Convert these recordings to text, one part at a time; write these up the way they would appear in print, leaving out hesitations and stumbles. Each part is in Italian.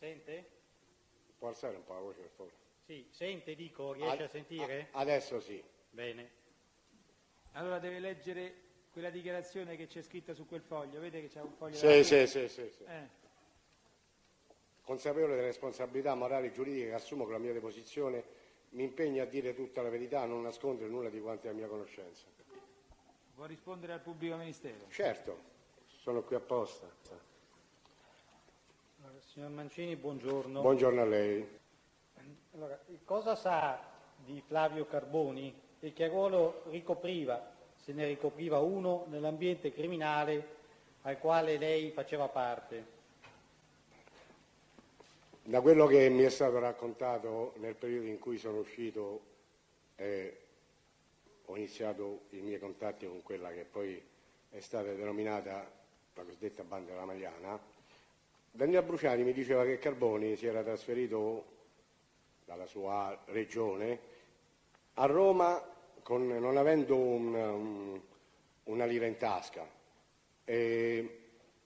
sente? Può alzare un po' la voce, per favore? Sì, sente, dico, riesce a sentire? Adesso sì. Bene. Allora deve leggere quella dichiarazione che c'è scritta su quel foglio, vede che c'è un foglio Sì. Consapevole delle responsabilità morali e giuridiche che assumo con la mia deposizione, mi impegno a dire tutta la verità, a non nascondere nulla di quanto è a mia conoscenza. Può rispondere al pubblico ministero? Certo, sono qui apposta. Allora, signor Mancini, buongiorno. Buongiorno a lei. Allora, cosa sa di Flavio Carboni e che ruolo ricopriva, se ne ricopriva uno, nell'ambiente criminale al quale lei faceva parte? Da quello che mi è stato raccontato nel periodo in cui sono uscito ho iniziato i miei contatti con quella che poi è stata denominata la cosiddetta banda della Magliana, Daniele Bruciani mi diceva che Carboni si era trasferito dalla sua regione a Roma non avendo una lira in tasca.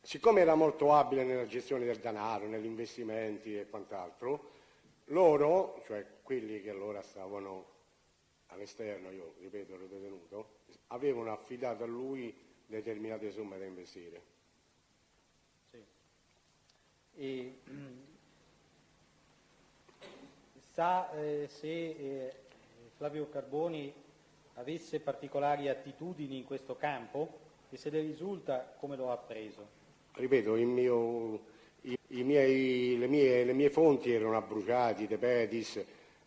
Siccome era molto abile nella gestione del denaro, negli investimenti e quant'altro, loro, cioè quelli che allora stavano all'esterno, io ripeto ero detenuto, avevano affidato a lui determinate somme da investire. Sì. E sa se Flavio Carboni avesse particolari attitudini in questo campo e se le risulta come lo ha appreso? Ripeto, le mie fonti erano a Bruciati, De Pedis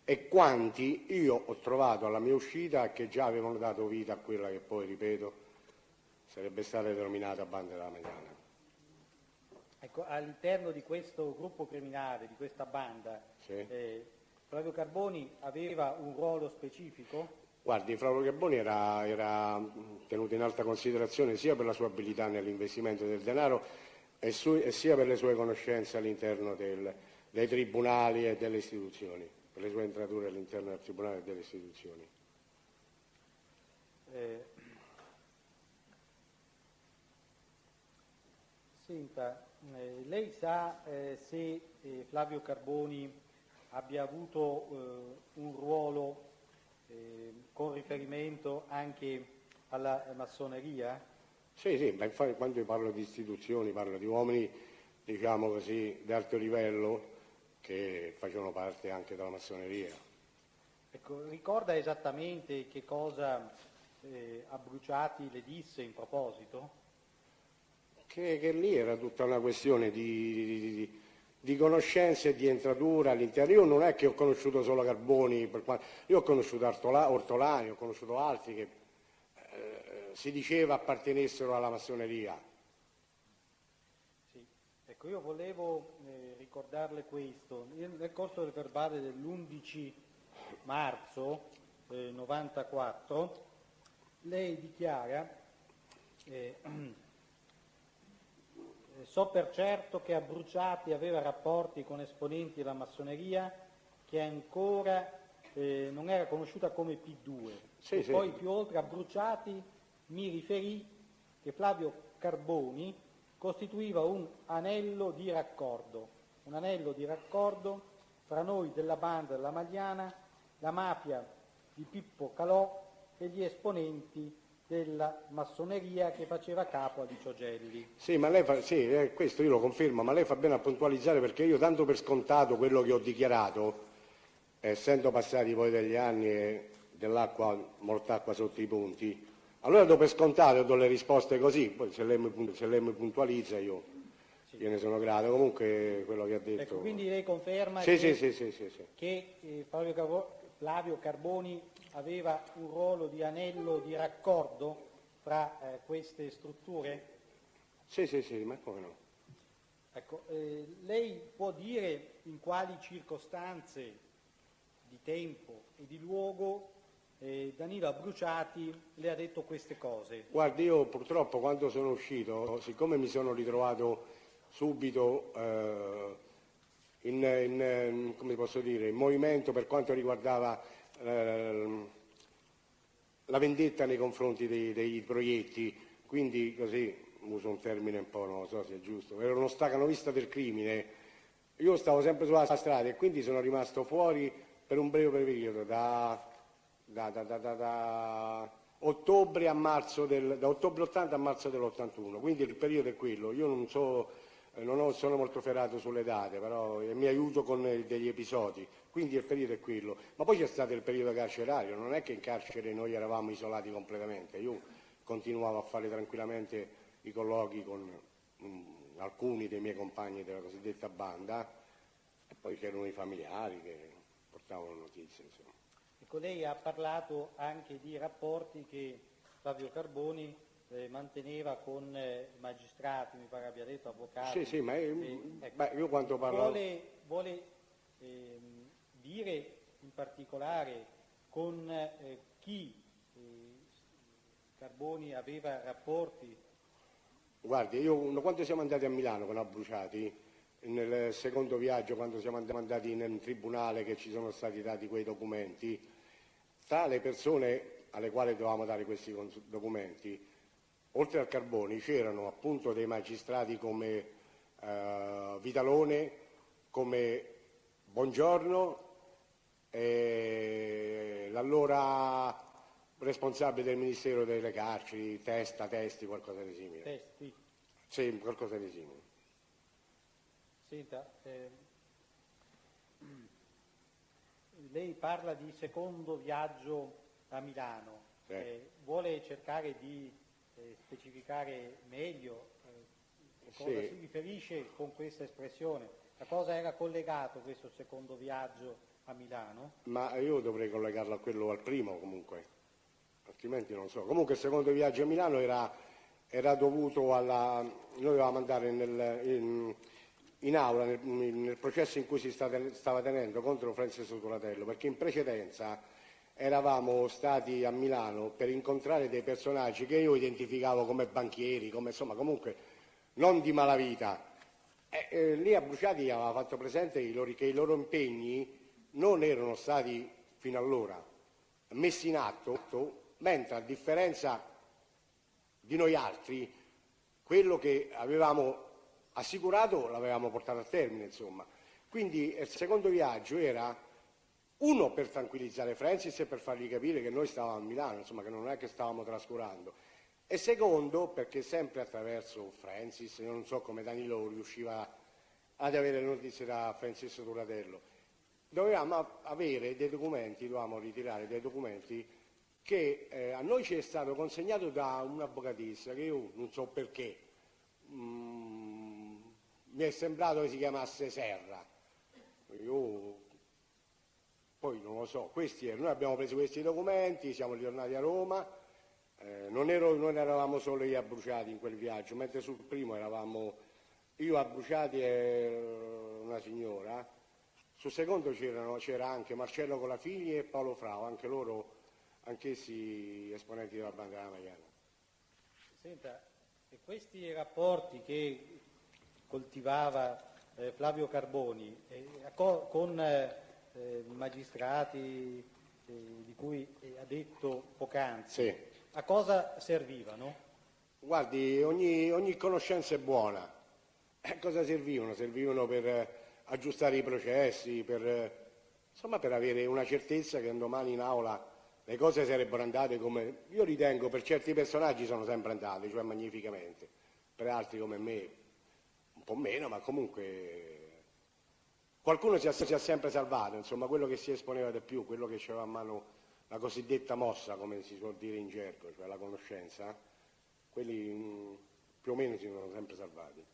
e quanti io ho trovato alla mia uscita che già avevano dato vita a quella che poi, ripeto, sarebbe stata denominata banda della Magliana. Ecco, all'interno di questo gruppo criminale, di questa banda, sì. Flavio Carboni aveva un ruolo specifico? Guardi, Flavio Carboni era tenuto in alta considerazione sia per la sua abilità nell'investimento del denaro e sia per le sue conoscenze all'interno dei tribunali e delle istituzioni, per le sue entrature all'interno del tribunale e delle istituzioni. Senta, lei sa se Flavio Carboni abbia avuto un ruolo con riferimento anche alla massoneria? Sì, ma infatti quando io parlo di istituzioni parlo di uomini, diciamo così, di alto livello che facevano parte anche della massoneria. Ecco, ricorda esattamente che cosa a Bruciati le disse in proposito? Che lì era tutta una questione di conoscenze e di entratura all'interno. Io non è che ho conosciuto solo Carboni, io ho conosciuto Ortolani, ho conosciuto altri che si diceva appartenessero alla massoneria. Sì, ecco, io volevo ricordarle questo. Nel corso del verbale dell'11 marzo 94 lei dichiara so per certo che a Bruciati aveva rapporti con esponenti della massoneria che ancora non era conosciuta come P2. Sì, sì. Poi più oltre a Bruciati mi riferì che Flavio Carboni costituiva un anello di raccordo fra noi della banda della Magliana, la mafia di Pippo Calò e gli esponenti della massoneria che faceva capo a Licio Gelli. Sì, ma lei questo io lo confermo, ma lei fa bene a puntualizzare perché io tanto per scontato quello che ho dichiarato, essendo passati poi degli anni e dell'acqua, molta acqua sotto i ponti, allora do per scontato e do le risposte così, poi se lei mi puntualizza io ne sono grato, comunque quello che ha detto. Ecco, quindi lei conferma sì. che Flavio Carboni aveva un ruolo di anello di raccordo fra queste strutture? Sì, ma come no? Ecco, lei può dire in quali circostanze di tempo e di luogo Danilo Bruciati le ha detto queste cose? Guardi, io purtroppo quando sono uscito, siccome mi sono ritrovato subito come posso dire, in movimento per quanto riguardava la vendetta nei confronti dei proietti, quindi così uso un termine un po', non so se è giusto, ero uno stacanovista del crimine io stavo sempre sulla strada e quindi sono rimasto fuori per un breve periodo, da ottobre a marzo da ottobre 80 a marzo dell'81, quindi il periodo è quello. Io non so, sono molto ferrato sulle date, però mi aiuto con degli episodi, quindi il periodo è quello. Ma poi c'è stato il periodo carcerario, non è che in carcere noi eravamo isolati completamente, io continuavo a fare tranquillamente i colloqui con alcuni dei miei compagni della cosiddetta banda, e poi c'erano i familiari che portavano notizie, insomma. Ecco, lei ha parlato anche di rapporti che Flavio Carboni manteneva con magistrati, mi pare abbia detto avvocati. Sì, ma ecco, io quando parlo... Vuole dire in particolare con chi Carboni aveva rapporti? Guardi, io quando siamo andati a Milano con Abruciati, nel secondo viaggio, quando siamo andati nel tribunale che ci sono stati dati quei documenti, tra le persone alle quali dovevamo dare questi documenti, oltre al Carboni, c'erano appunto dei magistrati come Vitalone, come Bongiorno, e l'allora responsabile del Ministero delle Carceri, Testi, qualcosa di simile. Testi. Sì, qualcosa di simile. Senta, lei parla di secondo viaggio a Milano, Sì. Vuole cercare di specificare meglio cosa Sì. si riferisce con questa espressione? A cosa era collegato questo secondo viaggio a Milano? Ma io dovrei collegarlo a quello al primo comunque, altrimenti non so. Comunque il secondo viaggio a Milano era dovuto alla... Noi dovevamo andare in aula nel processo in cui si stava tenendo contro Francesco Turatello, perché in precedenza eravamo stati a Milano per incontrare dei personaggi che io identificavo come banchieri, come insomma comunque non di malavita. Lì a Bruciati aveva fatto presente che i loro impegni non erano stati fino allora messi in atto, mentre a differenza di noi altri, quello che avevamo assicurato l'avevamo portato a termine, insomma. Quindi il secondo viaggio era uno per tranquillizzare Francis e per fargli capire che noi stavamo a Milano, insomma, che non è che stavamo trascurando. E secondo, perché sempre attraverso Francis, io non so come Danilo riusciva ad avere le notizie da Francesco Turatello, dovevamo avere dei documenti, dovevamo ritirare dei documenti che a noi ci è stato consegnato da un'avvocatessa che io non so perché, mi è sembrato che si chiamasse Serra, io poi non lo so, noi abbiamo preso questi documenti, siamo ritornati a Roma, non eravamo solo io a Bruciati in quel viaggio, mentre sul primo eravamo io a Bruciati e una signora, sul secondo c'era anche Marcello Colafigli e Paolo Frao, anche loro, anch'essi esponenti della banda della Maiana. Senta, e questi rapporti che coltivava Flavio Carboni con magistrati di cui ha detto poc'anzi, Sì. a cosa servivano? Guardi, ogni conoscenza è buona. A cosa servivano? Servivano per aggiustare i processi, insomma per avere una certezza che un domani in aula le cose sarebbero andate come io ritengo per certi personaggi sono sempre andate, cioè magnificamente, per altri come me un po' meno, ma comunque qualcuno si è sempre salvato, insomma quello che si esponeva di più, quello che aveva a mano la cosiddetta mossa, come si suol dire in gergo, cioè la conoscenza, quelli più o meno si sono sempre salvati.